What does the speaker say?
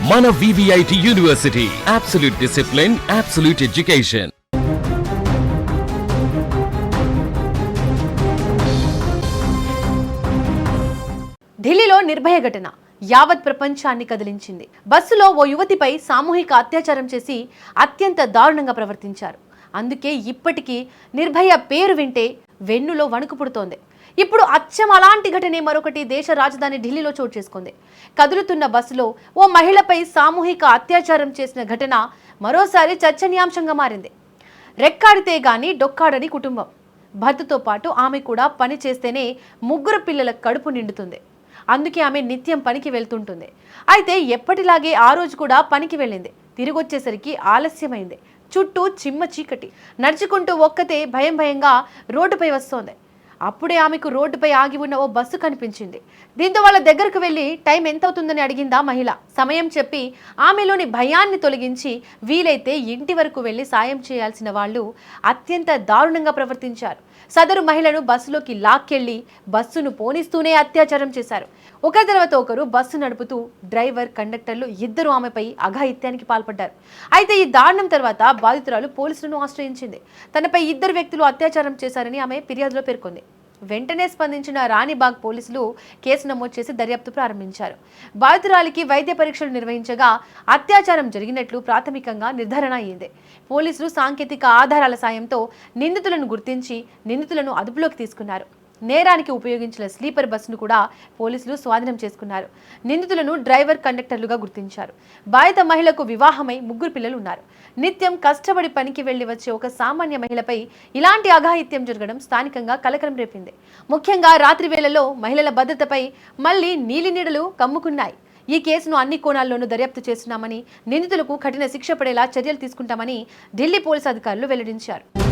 మన VVIT university, absolute discipline, absolute education. ఢిల్లీలో నిర్భయ ఘటన యావత్ ప్రపంచాన్ని కదిలించింది. బస్సులో ఓ యువతిపై సామూహిక అత్యాచారం చేసి అత్యంత దారుణంగా ప్రవర్తించారు. అందుకే ఇప్పటికీ నిర్భయ పేరు వింటే వెన్నులో వణుకు పుడుతోంది. ఇప్పుడు అచ్చం అలాంటి ఘటనే మరొకటి దేశ రాజధాని ఢిల్లీలో చోటు చేసుకుంది. కదులుతున్న బస్సులో ఓ మహిళపై సామూహిక అత్యాచారం చేసిన ఘటన మరోసారి చర్చనీయాంశంగా మారింది. రెక్కాడితే గాని డొక్కాడని కుటుంబం. భర్తతో పాటు ఆమె కూడా పని చేస్తేనే 3 పిల్లల కడుపు నిండుతుంది. అందుకే ఆమె నిత్యం పనికి వెళ్తుంటుంది. అయితే ఎప్పటిలాగే ఆ రోజు కూడా పనికి వెళ్ళింది. తిరిగొచ్చేసరికి ఆలస్యమైంది. చుట్టూ చిమ్మ చీకటి. నడుచుకుంటూ ఒక్కతే భయంగా రోడ్డుపై వస్తోంది. అప్పుడే ఆమెకు రోడ్డుపై ఆగి ఉన్న ఓ బస్సు కనిపించింది. దీంతో వాళ్ళ దగ్గరకు వెళ్ళి టైం ఎంత అవుతుందని అడిగిందా మహిళ. సమయం చెప్పి ఆమెలోని భయాన్ని తొలగించి వీలైతే ఇంటి వరకు వెళ్ళి సాయం చేయాల్సిన వాళ్ళు అత్యంత దారుణంగా ప్రవర్తించారు. సదరు మహిళను బస్సులోకి లాక్కెళ్లి బస్సును పోనిస్తూనే అత్యాచారం చేశారు. ఒకరి తర్వాత ఒకరు బస్సు నడుపుతూ డ్రైవర్, కండక్టర్లు ఇద్దరు ఆమెపై అఘాయిత్యానికి పాల్పడ్డారు. అయితే ఈ దారుణం తర్వాత బాధితురాలు పోలీసులను ఆశ్రయించింది. తనపై 2 వ్యక్తులు అత్యాచారం చేశారని ఆమె ఫిర్యాదులో పేర్కొంది. వెంటనే స్పందించిన రాణిబాగ్ పోలీసులు కేసు నమోదు చేసి దర్యాప్తు ప్రారంభించారు. బాధితురాలికి వైద్య పరీక్షలు నిర్వహించగా అత్యాచారం జరిగినట్లు ప్రాథమికంగా నిర్ధారణ అయ్యింది. పోలీసులు సాంకేతిక ఆధారాల సాయంతో నిందితులను గుర్తించి నిందితులను అదుపులోకి తీసుకున్నారు. నేరానికి ఉపయోగించిన స్లీపర్ బస్సును కూడా పోలీసులు స్వాధీనం చేసుకున్నారు. నిందితులను డ్రైవర్, కండక్టర్లుగా గుర్తించారు. బాధిత మహిళకు వివాహమై 3 పిల్లలు ఉన్నారు. నిత్యం కష్టపడి పనికి వెళ్లి వచ్చే ఒక సామాన్య మహిళపై ఇలాంటి అఘాయిత్యం జరగడం స్థానికంగా కలకలం రేపింది. ముఖ్యంగా రాత్రి వేళల్లో మహిళల భద్రతపై మళ్లీ నీలినీడలు కమ్ముకున్నాయి. ఈ కేసును అన్ని కోణాల్లోనూ దర్యాప్తు చేస్తున్నామని, నిందితులకు కఠిన శిక్ష పడేలా చర్యలు తీసుకుంటామని ఢిల్లీ పోలీసు అధికారులు వెల్లడించారు.